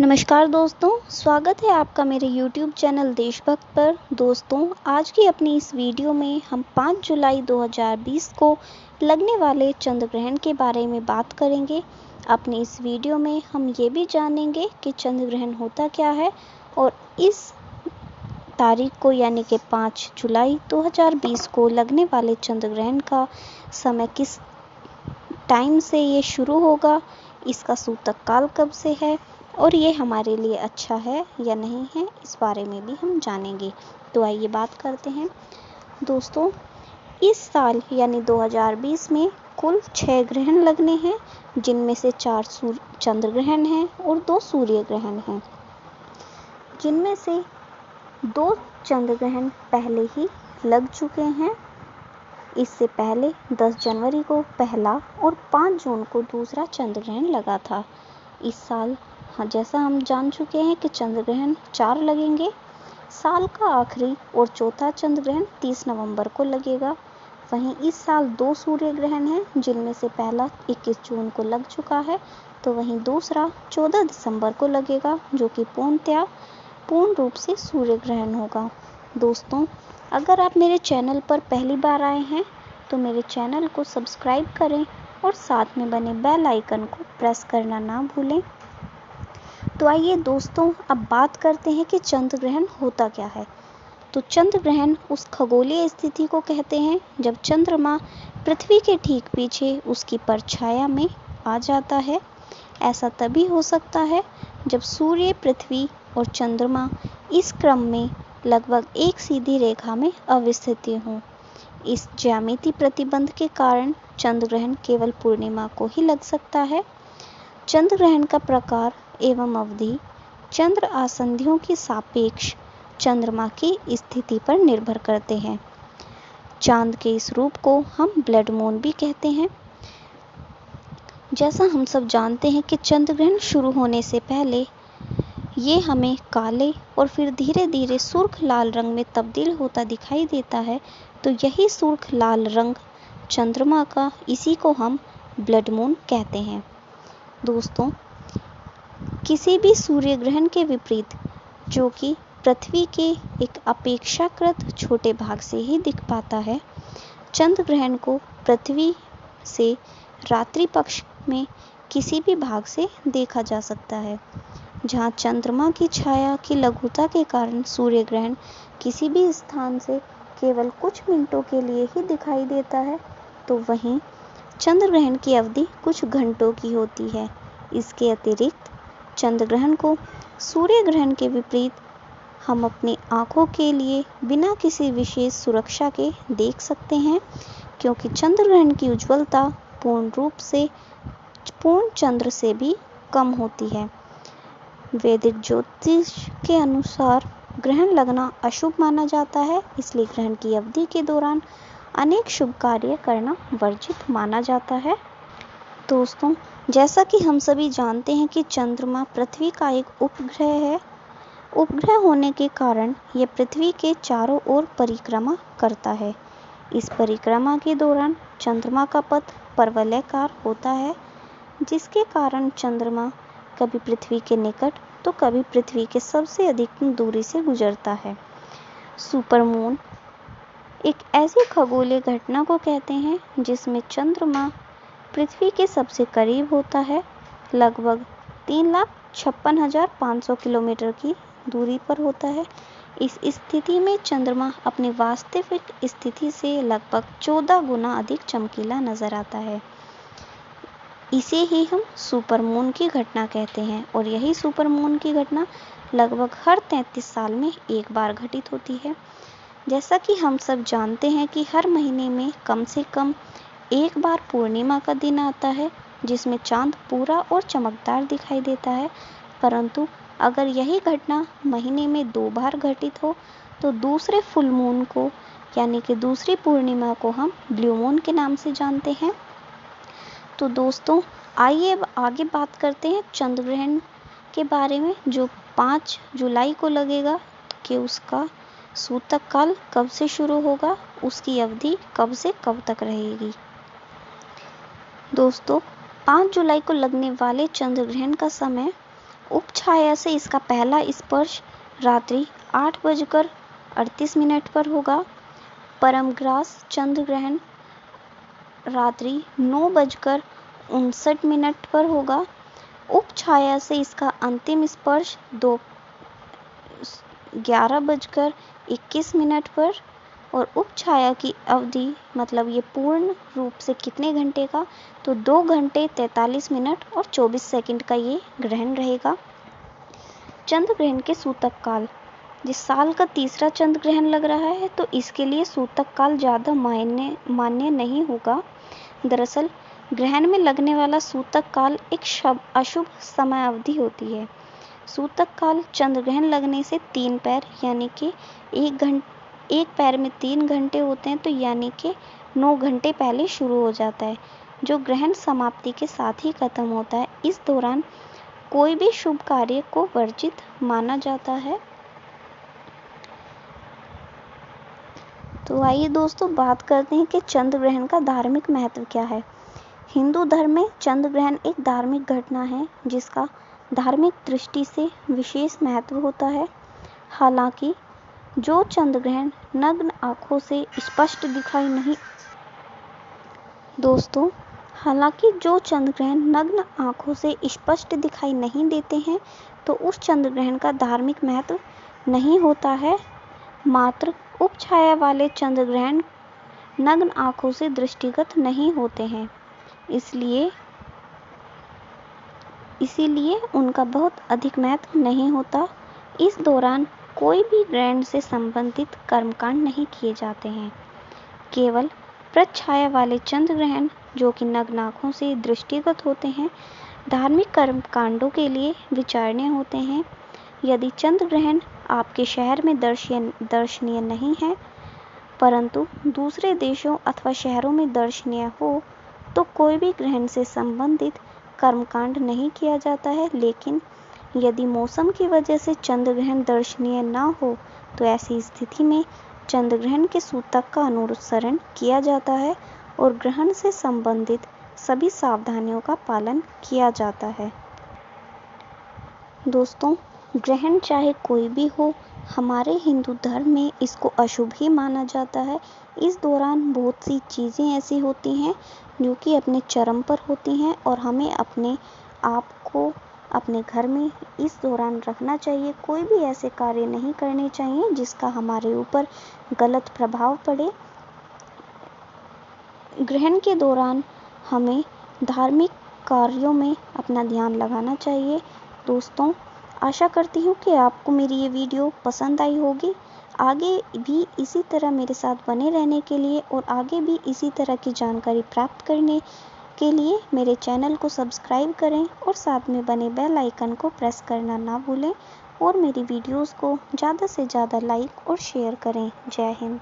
नमस्कार दोस्तों, स्वागत है आपका मेरे YouTube चैनल देशभक्त पर। दोस्तों, आज की अपनी इस वीडियो में हम 5 जुलाई 2020 को लगने वाले चंद्र ग्रहण के बारे में बात करेंगे। अपनी इस वीडियो में हम ये भी जानेंगे कि चंद्र ग्रहण होता क्या है और इस तारीख को यानी कि 5 जुलाई 2020 को लगने वाले चंद्र ग्रहण का समय किस टाइम से ये शुरू होगा, इसका सूतक काल कब से है और ये हमारे लिए अच्छा है या नहीं है, इस बारे में भी हम जानेंगे। तो आइए बात करते हैं। दोस्तों, इस साल यानी 2020 में कुल 6 ग्रहण लगने हैं, जिनमें से 4 चंद्र ग्रहण हैं और 2 सूर्य ग्रहण हैं, जिनमें से 2 चंद्र ग्रहण पहले ही लग चुके हैं। इससे पहले 10 जनवरी को पहला और 5 जून को दूसरा चंद्र ग्रहण लगा था। इस साल जैसा हम जान चुके हैं कि चंद्र ग्रहण 4 लगेंगे। साल का आखिरी और चौथा चंद्र ग्रहण 30 नवंबर को लगेगा। वहीं इस साल 2 सूर्य ग्रहण हैं, जिनमें से पहला 21 जून को लग चुका है, तो वहीं दूसरा 14 दिसंबर को लगेगा, जो कि पूर्ण रूप से सूर्य ग्रहण होगा। दोस्तों, अगर आप मेरे चैनल पर पहली बार आए हैं तो मेरे चैनल को सब्सक्राइब करें और साथ में बने बेल आइकन को प्रेस करना ना भूलें। तो आइए दोस्तों, अब बात करते हैं कि चंद्र ग्रहण होता क्या है। तो चंद्र ग्रहण उस खगोलीय स्थिति को कहते हैं जब चंद्रमा पृथ्वी के ठीक पीछे उसकी परछाया में आ जाता है। ऐसा तभी हो सकता है जब सूर्य, पृथ्वी और चंद्रमा इस क्रम में लगभग एक सीधी रेखा में अवस्थित हों। इस ज्यामितीय प्रतिबंध के कारण चंद्र ग्रहण केवल पूर्णिमा को ही लग सकता है। चंद्र ग्रहण का प्रकार एवं अवधि चंद्र आसंधियों के सापेक्ष चंद्रमा की स्थिति पर निर्भर करते हैं। चांद के इस रूप को हम ब्लड मून भी कहते हैं। जैसा हम सब जानते हैं कि चंद्र ग्रहण शुरू होने से पहले ये हमें काले और फिर धीरे धीरे सुर्ख लाल रंग में तब्दील होता दिखाई देता है। तो यही सुर्ख लाल रंग चंद्रमा का, इसी को हम ब्लड मून कहते हैं। दोस्तों, किसी भी सूर्य ग्रहण के विपरीत, जो कि पृथ्वी के एक अपेक्षाकृत छोटे भाग से ही दिख पाता है, चंद्र ग्रहण को पृथ्वी से रात्रि पक्ष में किसी भी भाग से देखा जा सकता है। जहां चंद्रमा की छाया की लघुता के कारण सूर्य ग्रहण किसी भी स्थान से केवल कुछ मिनटों के लिए ही दिखाई देता है, तो वहीं चंद्र ग्रहण की अवधि कुछ घंटों की होती है। इसके अतिरिक्त चंद्र ग्रहण को सूर्य ग्रहण के विपरीत हम अपनी आंखों के लिए बिना किसी विशेष सुरक्षा के देख सकते हैं, क्योंकि चंद्र ग्रहण की उज्ज्वलता पूर्ण रूप से पूर्ण चंद्र से भी कम होती है। वैदिक ज्योतिष के अनुसार ग्रहण लगना अशुभ माना जाता है, इसलिए ग्रहण की अवधि के दौरान अनेक शुभ कार्य करना वर्जित माना जाता है। दोस्तों, जैसा कि हम सभी जानते हैं कि चंद्रमा पृथ्वी का एक उपग्रह है। उपग्रह होने के कारण यह पृथ्वी के चारों ओर परिक्रमा करता है। इस परिक्रमा के दौरान चंद्रमा का पथ परवलयाकार होता है, जिसके कारण चंद्रमा कभी पृथ्वी के निकट तो कभी पृथ्वी के सबसे अधिक दूरी से गुजरता है। सुपरमून एक ऐसी खगोलीय घटना को कहते हैं जिसमें चंद्रमा पृथ्वी के सबसे करीब होता है, लगभग 3,56,500 किलोमीटर की दूरी पर होता है। इस स्थिति में चंद्रमा अपनी वास्तविक स्थिति से लगभग 14 गुना अधिक चमकीला नजर आता है। इसे ही हम सुपरमून की घटना कहते हैं और यही सुपरमून की घटना लगभग हर 33 साल में एक बार घटित होती है। जैसा कि हम सब जानते हैं कि हर महीने में कम से कम एक बार पूर्णिमा का दिन आता है, जिसमें चांद पूरा और चमकदार दिखाई देता है। परंतु अगर यही घटना महीने में 2 बार घटित हो तो दूसरे फुल मून को यानी कि दूसरी पूर्णिमा को हम ब्लू मून के नाम से जानते हैं। तो दोस्तों, आइए अब आगे बात करते हैं चंद्र ग्रहण के बारे में, जो 5 जुलाई को लगेगा, कि उसका सूतक काल कब से शुरू होगा, उसकी अवधि कब से कब तक रहेगी। दोस्तों, 5 जुलाई को लगने वाले चंद्र ग्रहण का समय उपछाया से इसका पहला स्पर्श रात्रि 8:38 पर होगा। परमग्रास चंद्र ग्रहण रात्रि 9:59 पर होगा। उपछाया से इसका अंतिम स्पर्श 11:21 पर। और उपछाया की अवधि मतलब ये पूर्ण रूप से कितने घंटे का, तो 2 घंटे 43 मिनट और 24 सेकंड का ये ग्रहण रहेगा। चंद्र ग्रहण के सूतक काल, जिस साल का तीसरा चंद्र ग्रहण लग रहा है तो इसके लिए सूतक काल ज़्यादा मान्य नहीं होगा। दरअसल ग्रहण में लगने वाला सूतक काल एक अशुभ समय अवधि होती है। सूतक काल चंद्र ग्रहण लगने से 3 पैर यानी कि एक पैर में 3 घंटे होते हैं, तो यानी कि 9 घंटे पहले शुरू हो जाता है, जो ग्रहण समाप्ति के साथ ही खत्म होता है। इस दौरान कोई भी शुभ कार्य को वर्जित माना जाता है। तो आइए दोस्तों बात करते हैं कि चंद्र ग्रहण का धार्मिक महत्व क्या है। हिंदू धर्म में चंद्र ग्रहण एक धार्मिक घटना है जिसका धार्मिक दृष्टि से विशेष महत्व होता है। हालांकि जो चंद्र ग्रहण नग्न आंखों से स्पष्ट दिखाई नहीं देते हैं तो उस चंद्र ग्रहण का धार्मिक महत्व नहीं होता है। मात्र उपछाया वाले चंद्र ग्रहण नग्न आंखों से दृष्टिगत नहीं होते हैं, इसीलिए उनका बहुत अधिक महत्व नहीं होता। इस दौरान कोई भी ग्रहण से संबंधित कर्मकांड नहीं किए जाते हैं। केवल प्रच्छाया वाले चंद्र ग्रहण जो कि नग्न आंखों से दृष्टिगत होते हैं, धार्मिक कर्मकांडों के लिए विचारणीय होते हैं। यदि चंद्र ग्रहण आपके शहर में दर्शनीय नहीं है, परंतु दूसरे देशों अथवा शहरों में दर्शनीय हो, तो कोई भी ग्रहण से संबंधित कर्मकांड नहीं किया जाता है। लेकिन यदि मौसम की वजह से चंद्र ग्रहण दर्शनीय न हो, तो ऐसी स्थिति में चंद्र ग्रहण के सूतक का अनुसरण किया जाता है और ग्रहण से संबंधित सभी सावधानियों का पालन किया जाता है। दोस्तों, ग्रहण चाहे कोई भी हो, हमारे हिंदू धर्म में इसको अशुभ ही माना जाता है। इस दौरान बहुत सी चीज़ें ऐसी होती हैं जो कि अपने चरम पर होती हैं और हमें अपने आप को अपने घर में इस दौरान रखना चाहिए। कोई भी ऐसे कार्य नहीं करने चाहिए जिसका हमारे ऊपर गलत प्रभाव पड़े। ग्रहण के दौरान हमें धार्मिक कार्यों में अपना ध्यान लगाना चाहिए। दोस्तों, आशा करती हूँ कि आपको मेरी ये वीडियो पसंद आई होगी। आगे भी इसी तरह मेरे साथ बने रहने के लिए और आगे भी इसी तरह की जानकारी प्राप्त करने के लिए मेरे चैनल को सब्सक्राइब करें और साथ में बने बेल आइकन को प्रेस करना ना भूलें और मेरी वीडियोस को ज़्यादा से ज़्यादा लाइक और शेयर करें। जय हिंद।